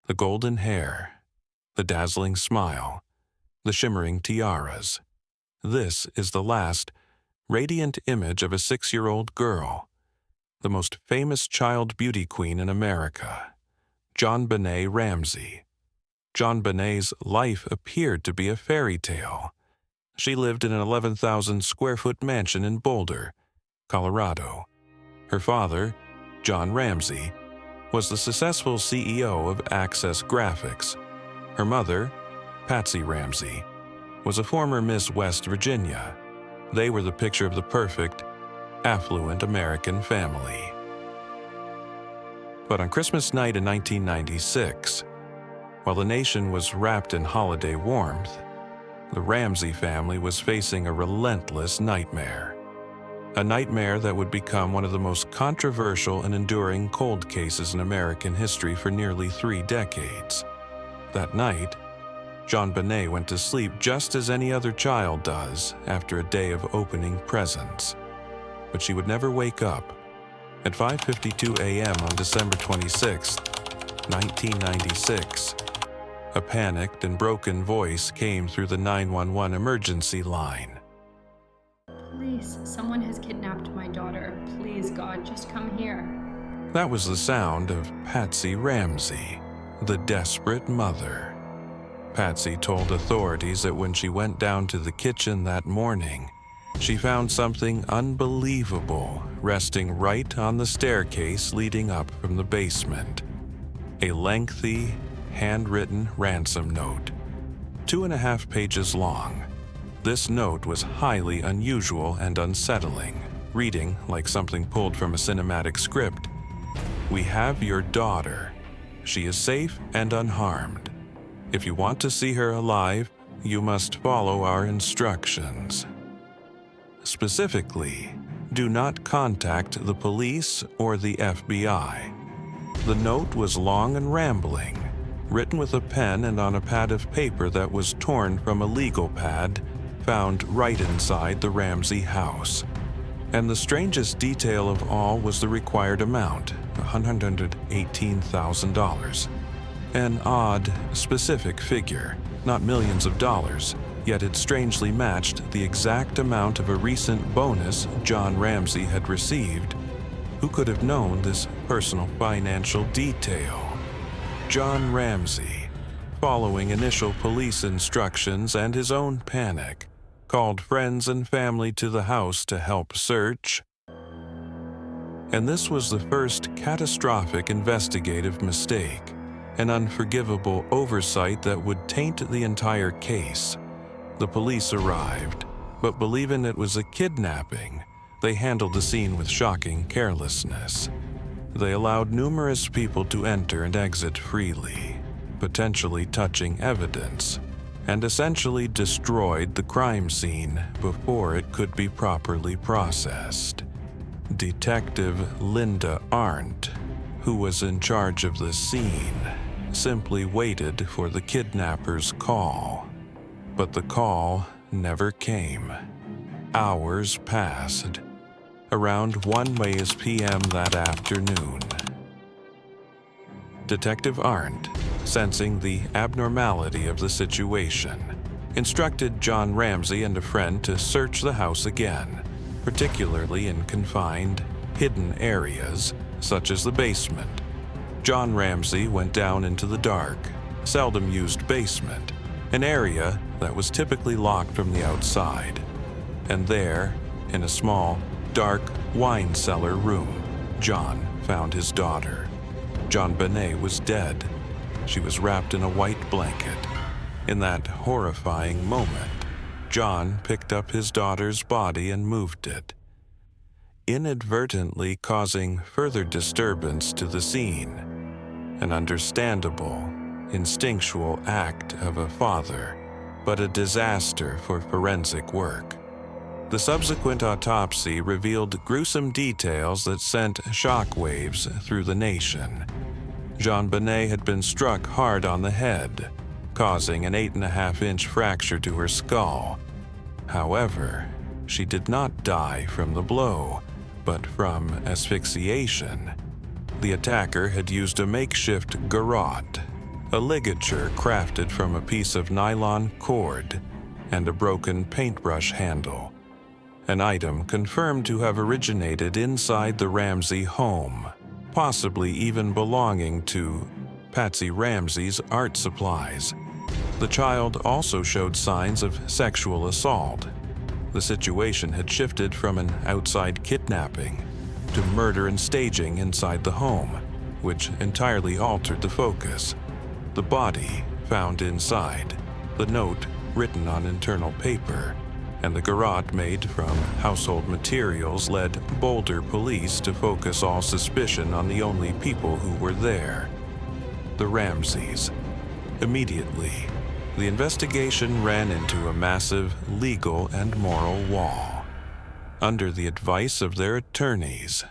The golden hair, the dazzling smile, the shimmering tiaras. This is the last, radiant image of a 6-year-old girl, the most famous child beauty queen in America, JonBenét Ramsey. JonBenét's life appeared to be a fairy tale. She lived in an 11,000-square-foot mansion in Boulder, Colorado. Her father, John Ramsey, was the successful CEO of Access Graphics. Her mother, Patsy Ramsey, was a former Miss West Virginia. They were the picture of the perfect, affluent American family. But on Christmas night in 1996, while the nation was wrapped in holiday warmth, the Ramsey family was facing a relentless nightmare. A nightmare that would become one of the most controversial and enduring cold cases in American history for nearly 3 decades. That night, JonBenét went to sleep just as any other child does after a day of opening presents. But she would never wake up. At 5:52 a.m. on December 26, 1996, a panicked and broken voice came through the 911 emergency line. Please, someone has kidnapped my daughter. Please, God, just come here. That was the sound of Patsy Ramsey, the desperate mother. Patsy told authorities that when she went down to the kitchen that morning, she found something unbelievable resting right on the staircase leading up from the basement. A lengthy, handwritten ransom note, 2.5 pages long. This note was highly unusual and unsettling, reading like something pulled from a cinematic script. "We have your daughter. She is safe and unharmed. If you want to see her alive, you must follow our instructions. Specifically, do not contact the police or the FBI." The note was long and rambling, written with a pen and on a pad of paper that was torn from a legal pad found right inside the Ramsey house. And the strangest detail of all was the required amount, $118,000. An odd, specific figure, not millions of dollars, yet it strangely matched the exact amount of a recent bonus John Ramsey had received. Who could have known this personal financial detail? John Ramsey, following initial police instructions and his own panic, called friends and family to the house to help search. And this was the first catastrophic investigative mistake, an unforgivable oversight that would taint the entire case. The police arrived, but believing it was a kidnapping, they handled the scene with shocking carelessness. They allowed numerous people to enter and exit freely, potentially touching evidence, and essentially destroyed the crime scene before it could be properly processed. Detective Linda Arndt, who was in charge of the scene, simply waited for the kidnapper's call. But the call never came. Hours passed. Around 1 p.m. that afternoon, Detective Arndt, sensing the abnormality of the situation, instructed John Ramsey and a friend to search the house again, particularly in confined, hidden areas such as the basement. John Ramsey went down into the dark, seldom used basement, an area that was typically locked from the outside. And there, in a small, dark wine cellar room, John found his daughter. JonBenét was dead. She was wrapped in a white blanket. In that horrifying moment, John picked up his daughter's body and moved it, inadvertently causing further disturbance to the scene. An understandable, instinctual act of a father, but a disaster for forensic work. The subsequent autopsy revealed gruesome details that sent shockwaves through the nation. JonBenét had been struck hard on the head, causing an 8.5-inch fracture to her skull. However, she did not die from the blow, but from asphyxiation. The attacker had used a makeshift garrote, a ligature crafted from a piece of nylon cord, and a broken paintbrush handle, an item confirmed to have originated inside the Ramsey home, possibly even belonging to Patsy Ramsey's art supplies. The child also showed signs of sexual assault. The situation had shifted from an outside kidnapping to murder and staging inside the home, which entirely altered the focus. The body found inside, the note written on internal paper, and the garrote made from household materials led Boulder police to focus all suspicion on the only people who were there: the Ramseys. Immediately, the investigation ran into a massive legal and moral wall. Under the advice of their attorneys,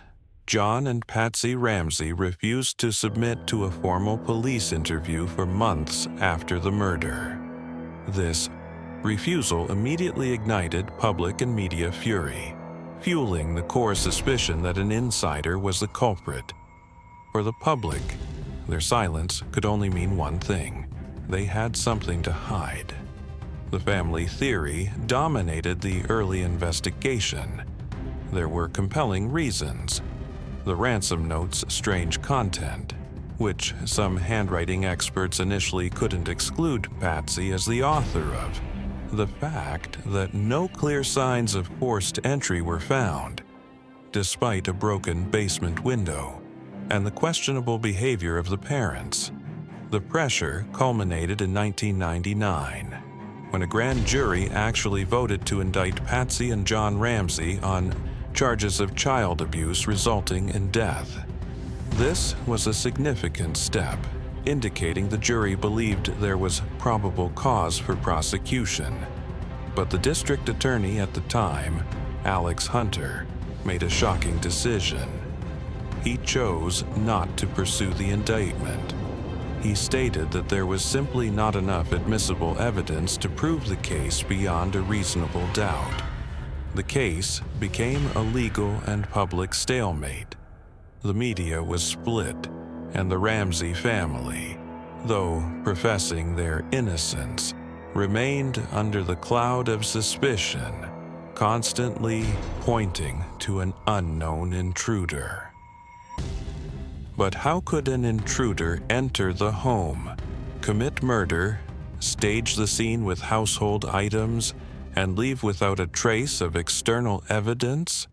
John and Patsy Ramsey refused to submit to a formal police interview for months after the murder. This refusal immediately ignited public and media fury, fueling the core suspicion that an insider was the culprit. For the public, their silence could only mean one thing: they had something to hide. The family theory dominated the early investigation. There were compelling reasons: the ransom note's strange content, which some handwriting experts initially couldn't exclude Patsy as the author of, the fact that no clear signs of forced entry were found, despite a broken basement window, and the questionable behavior of the parents. The pressure culminated in 1999, when a grand jury actually voted to indict Patsy and John Ramsey on charges of child abuse resulting in death. This was a significant step, indicating the jury believed there was probable cause for prosecution. But the district attorney at the time, Alex Hunter, made a shocking decision. He chose not to pursue the indictment. He stated that there was simply not enough admissible evidence to prove the case beyond a reasonable doubt. The case became a legal and public stalemate. The media was split, and the Ramsey family, though professing their innocence, remained under the cloud of suspicion, constantly pointing to an unknown intruder. But how could an intruder enter the home, commit murder, stage the scene with household items, and leave without a trace of external evidence?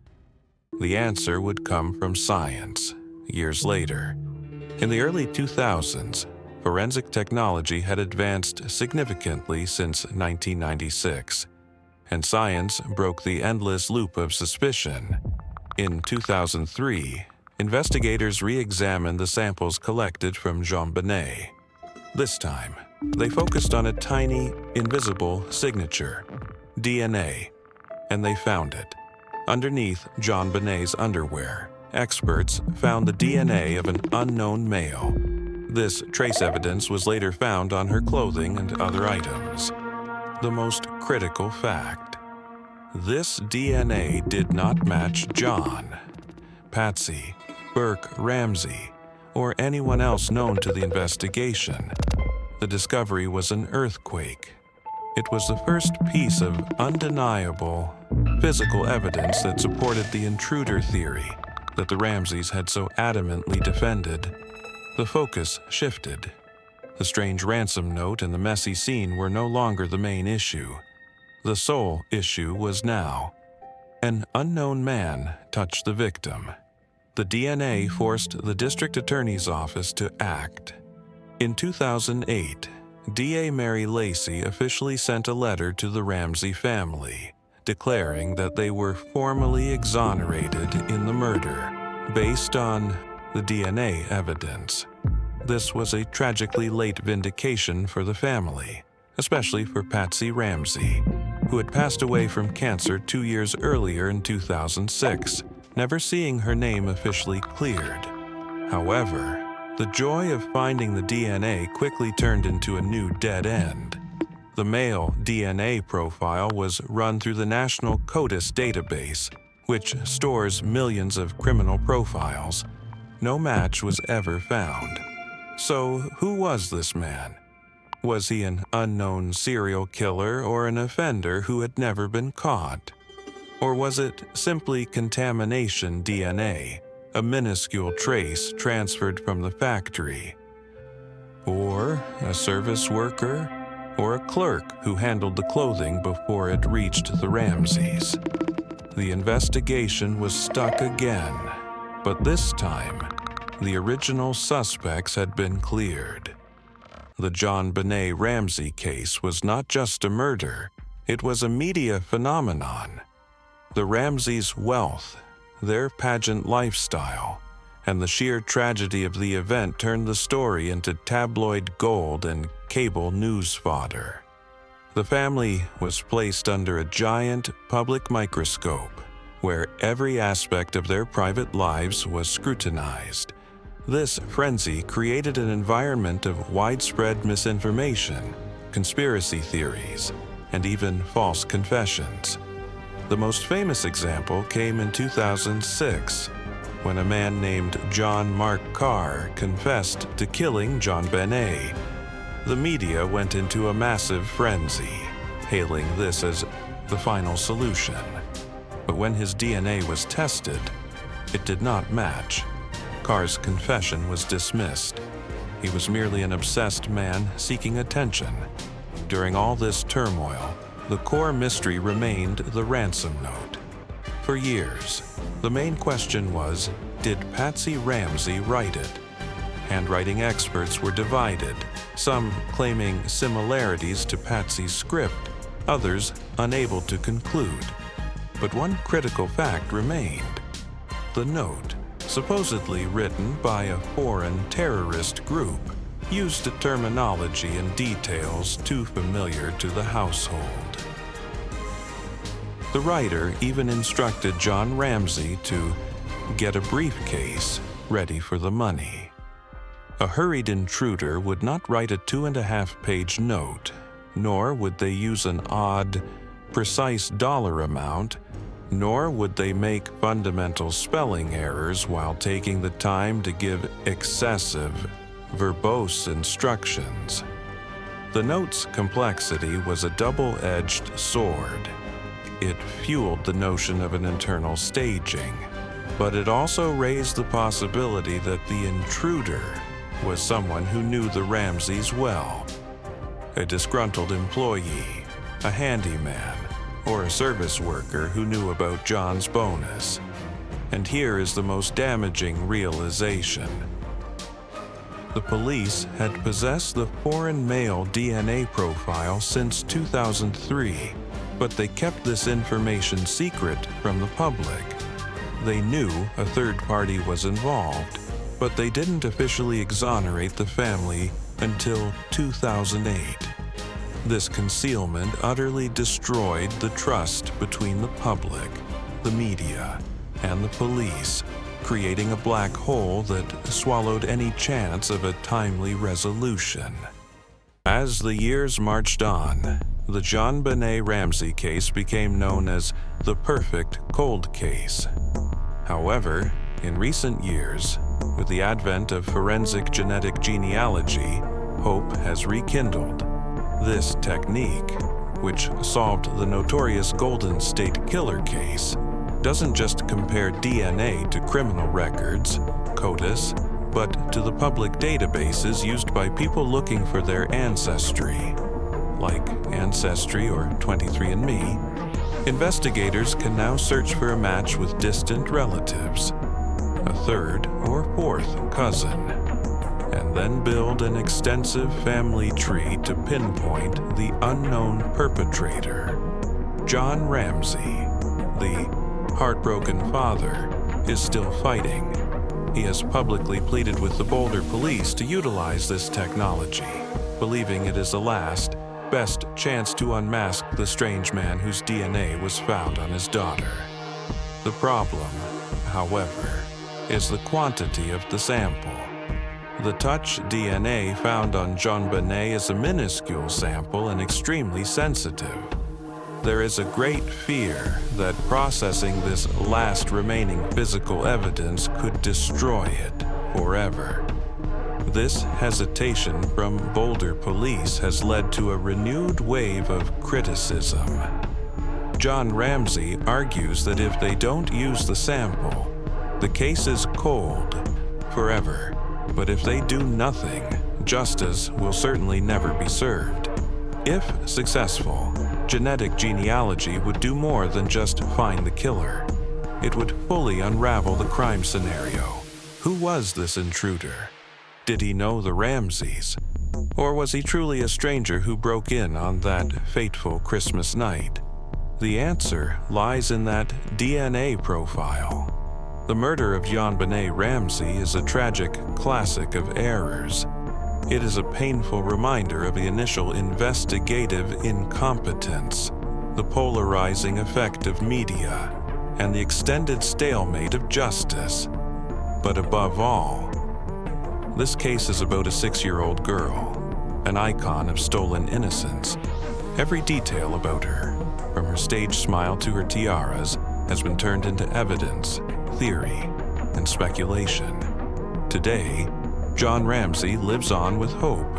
The answer would come from science, years later. In the early 2000s, forensic technology had advanced significantly since 1996, and science broke the endless loop of suspicion. In 2003, investigators re-examined the samples collected from JonBenét. This time, they focused on a tiny, invisible signature, DNA, and they found it. Underneath JonBenét's underwear, experts found the DNA of an unknown male. This trace evidence was later found on her clothing and other items. The most critical fact: this DNA did not match John, Patsy, Burke Ramsey, or anyone else known to the investigation. The discovery was an earthquake. It was the first piece of undeniable physical evidence that supported the intruder theory that the Ramseys had so adamantly defended. The focus shifted. The strange ransom note and the messy scene were no longer the main issue. The sole issue was now: an unknown man touched the victim. The DNA forced the district attorney's office to act. In 2008, DA Mary Lacey officially sent a letter to the Ramsey family, declaring that they were formally exonerated in the murder, based on the DNA evidence. This was a tragically late vindication for the family, especially for Patsy Ramsey, who had passed away from cancer 2 years earlier in 2006, never seeing her name officially cleared. However, the joy of finding the DNA quickly turned into a new dead end. The male DNA profile was run through the National CODIS database, which stores millions of criminal profiles. No match was ever found. So, who was this man? Was he an unknown serial killer or an offender who had never been caught? Or was it simply contamination DNA, a minuscule trace transferred from the factory? Or a service worker? Or a clerk who handled the clothing before it reached the Ramseys? The investigation was stuck again, but this time, the original suspects had been cleared. The JonBenét Ramsey case was not just a murder, it was a media phenomenon. The Ramseys' wealth, their pageant lifestyle, and the sheer tragedy of the event turned the story into tabloid gold and cable news fodder. The family was placed under a giant public microscope, where every aspect of their private lives was scrutinized. This frenzy created an environment of widespread misinformation, conspiracy theories, and even false confessions. The most famous example came in 2006, when a man named John Mark Carr confessed to killing JonBenét. The media went into a massive frenzy, hailing this as the final solution. But when his DNA was tested, it did not match. Carr's confession was dismissed. He was merely an obsessed man seeking attention. During all this turmoil, the core mystery remained the ransom note. For years, the main question was, did Patsy Ramsey write it? Handwriting experts were divided, some claiming similarities to Patsy's script, others unable to conclude. But one critical fact remained. The note, supposedly written by a foreign terrorist group, used a terminology and details too familiar to the household. The writer even instructed John Ramsey to get a briefcase ready for the money. A hurried intruder would not write a 2.5-page note, nor would they use an odd, precise dollar amount, nor would they make fundamental spelling errors while taking the time to give excessive, verbose instructions. The note's complexity was a double-edged sword. It fueled the notion of an internal staging, but it also raised the possibility that the intruder was someone who knew the Ramseys well. A disgruntled employee, a handyman, or a service worker who knew about John's bonus. And here is the most damaging realization. The police had possessed the foreign male DNA profile since 2003, but they kept this information secret from the public. They knew a third party was involved, but they didn't officially exonerate the family until 2008. This concealment utterly destroyed the trust between the public, the media, and the police, creating a black hole that swallowed any chance of a timely resolution. As the years marched on, the JonBenét Ramsey case became known as the perfect cold case. However, in recent years, with the advent of forensic genetic genealogy, hope has rekindled. This technique, which solved the notorious Golden State Killer case, doesn't just compare DNA to criminal records, CODIS, but to the public databases used by people looking for their ancestry. Like Ancestry or 23andMe, investigators can now search for a match with distant relatives, a third or fourth cousin, and then build an extensive family tree to pinpoint the unknown perpetrator. John Ramsey, the heartbroken father, is still fighting. He has publicly pleaded with the Boulder police to utilize this technology, believing it is the last, best chance to unmask the strange man whose DNA was found on his daughter. The problem, however, is the quantity of the sample. The touch DNA found on JonBenét is a minuscule sample and extremely sensitive. There is a great fear that processing this last remaining physical evidence could destroy it forever. This hesitation from Boulder police has led to a renewed wave of criticism. John Ramsey argues that if they don't use the sample, the case is cold forever. But if they do nothing, justice will certainly never be served. If successful, genetic genealogy would do more than just find the killer. It would fully unravel the crime scenario. Who was this intruder? Did he know the Ramseys? Or was he truly a stranger who broke in on that fateful Christmas night? The answer lies in that DNA profile. The murder of JonBenét Ramsey is a tragic classic of errors. It is a painful reminder of the initial investigative incompetence, the polarizing effect of media, and the extended stalemate of justice. But above all, this case is about a 6-year-old girl, an icon of stolen innocence. Every detail about her, from her stage smile to her tiaras, has been turned into evidence, theory, and speculation. Today, John Ramsey lives on with hope.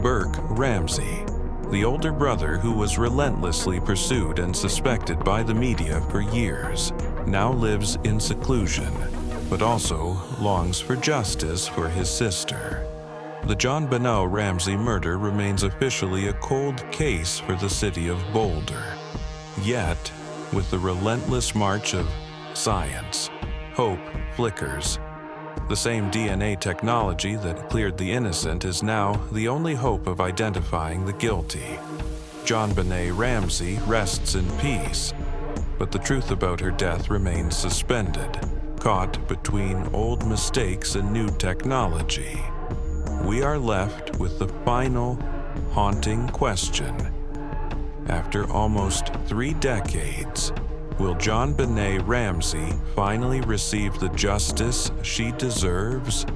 Burke Ramsey, the older brother who was relentlessly pursued and suspected by the media for years, now lives in seclusion, but also longs for justice for his sister. The JonBenét Ramsey murder remains officially a cold case for the city of Boulder. Yet, with the relentless march of science, hope flickers. The same DNA technology that cleared the innocent is now the only hope of identifying the guilty. JonBenét Ramsey rests in peace, but the truth about her death remains suspended, caught between old mistakes and new technology. We are left with the final, haunting question. After almost 3 decades, will JonBenét Ramsey finally receive the justice she deserves?